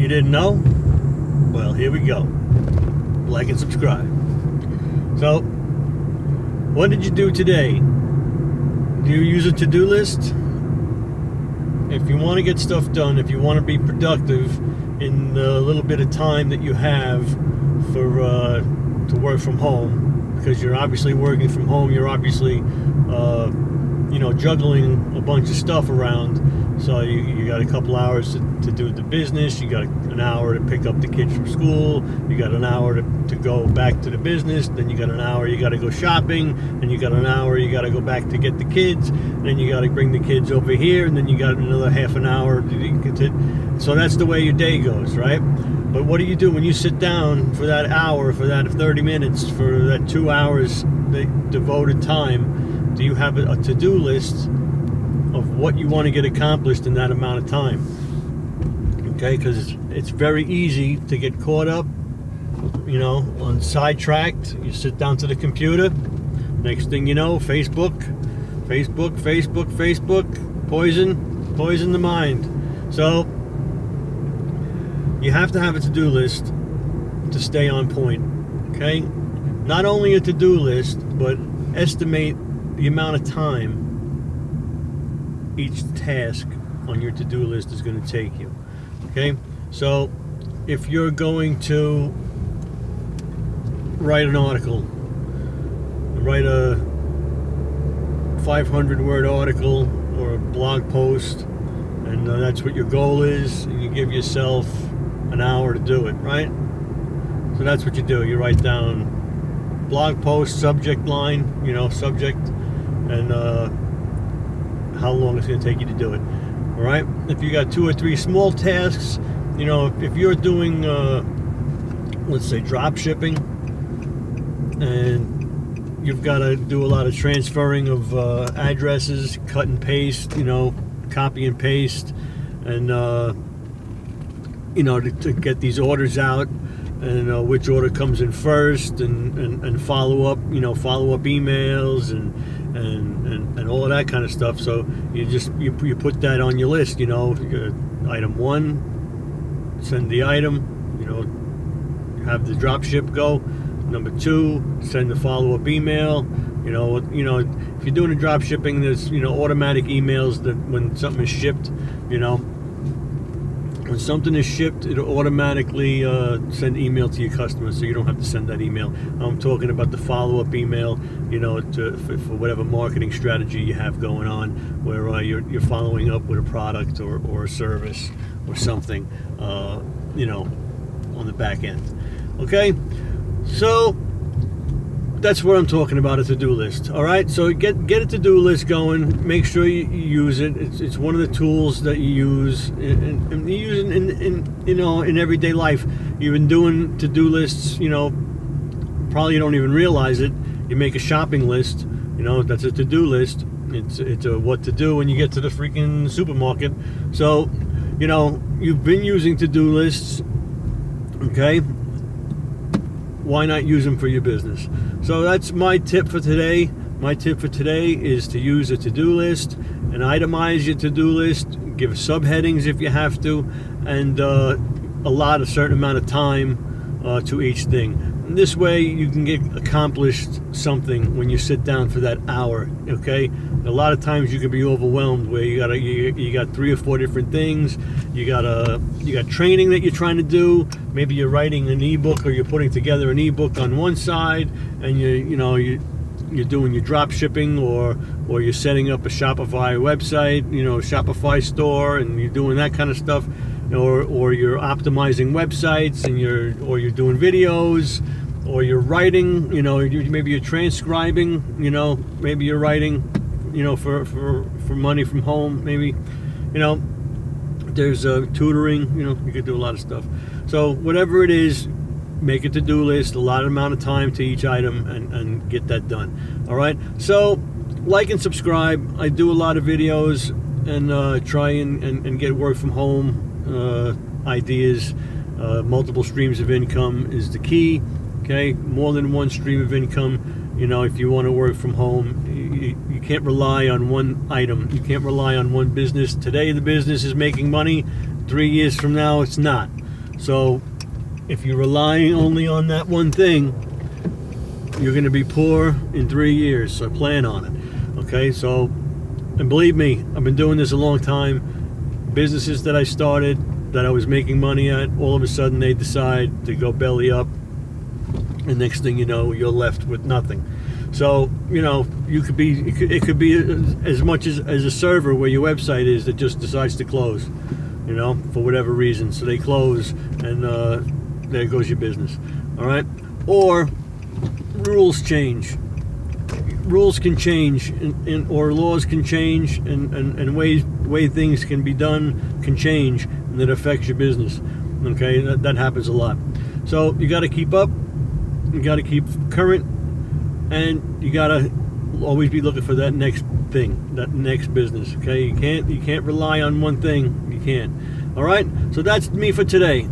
You didn't know? Well, here we go. Like and subscribe. So, what did you do today? Do you use a to-do list? If you want to get stuff done, if you want to be productive in the little bit of time that you have for to work from home, because you're obviously working from home, you're obviously juggling a bunch of stuff around. So you got a couple hours to do the business, you got an hour to pick up the kids from school, you got an hour to go back to the business, then you got an hour you got to go shopping, and you got an hour you got to go back to get the kids, then you got to bring the kids over here, and then you got another half an hour so that's the way your day goes, right? But what do you do when you sit down for that hour, for that 30 minutes, for that 2 hours devoted time? Do you have a to-do list of what you want to get accomplished in that amount of time? Okay, because it's very easy to get caught up, on sidetracked. You sit down to the computer, next thing you know, Facebook, poison the mind. So you have to have a to-do list to stay on point. Okay, not only a to-do list, but estimate the amount of time each task on your to-do list is going to take you. Okay, so if you're going to write an article, write a 500-word article or a blog post, and that's what your goal is, and you give yourself an hour to do it, right? So that's what you do. You write down blog post, subject line, subject, and how long it's going to take you to do it. All right, if you got 2 or 3 small tasks, if you're doing let's say drop shipping, and you've got to do a lot of transferring of addresses, cut and paste, copy and paste, and to get these orders out, and which order comes in first, and follow up emails and all of that kind of stuff. So you put that on your list. Item 1, send the item, have the drop ship go. Number 2, send the follow-up email. If you're doing a drop shipping, there's automatic emails that when something is shipped, when something is shipped, it'll automatically send email to your customers, so you don't have to send that email. I'm talking about the follow-up email, for whatever marketing strategy you have going on, where you're following up with a product or a service or something, on the back end. Okay, so that's what I'm talking about, a to-do list. All right, so get a to-do list going. Make sure you use it. It's one of the tools that you use, and you use it in everyday life. You've been doing to-do lists. Probably you don't even realize it. You make a shopping list. That's a to-do list. It's a what to do when you get to the freaking supermarket. So you've been using to-do lists. Okay, why not use them for your business? So that's my tip for today. My tip for today is to use a to-do list and itemize your to-do list. Give subheadings if you have to, and allot a certain amount of time to each thing. And this way you can get accomplished something when you sit down for that hour. Okay, a lot of times you can be overwhelmed where you got 3 or 4 different things. You got training that you're trying to do. Maybe you're writing an ebook, or you're putting together an ebook on one side, and you're doing your drop shipping, or you're setting up a Shopify website, Shopify store, and you're doing that kind of stuff, or you're optimizing websites, and you're doing videos, or you're writing, maybe you're transcribing, maybe you're writing, for money from home, maybe, there's tutoring, you could do a lot of stuff. So whatever it is, make a to-do list, a lot of amount of time to each item, and get that done. All right, so like and subscribe. I do a lot of videos, and try and get work from home ideas. Multiple streams of income is the key. Okay, more than one stream of income. If you want to work from home, you can't rely on one item. You can't rely on one business. Today the business is making money. 3 years from now it's not. So if you're relying only on that one thing, you're going to be poor in 3 years. So plan on it. Okay, so, and believe me, I've been doing this a long time. Businesses that I started that I was making money at, all of a sudden they decide to go belly up, and next thing you know, you're left with nothing. So, you know, it could be as much as a server where your website is that just decides to close, you know, for whatever reason. So they close, and there goes your business. All right? Or rules change. Rules can change, or laws can change, and way things can be done can change, and that affects your business. Okay? That happens a lot. So you got to keep up. You got to keep current. And you gotta always be looking for that next thing, that next business. Okay, you can't rely on one thing. You can't. All right. So that's me for today.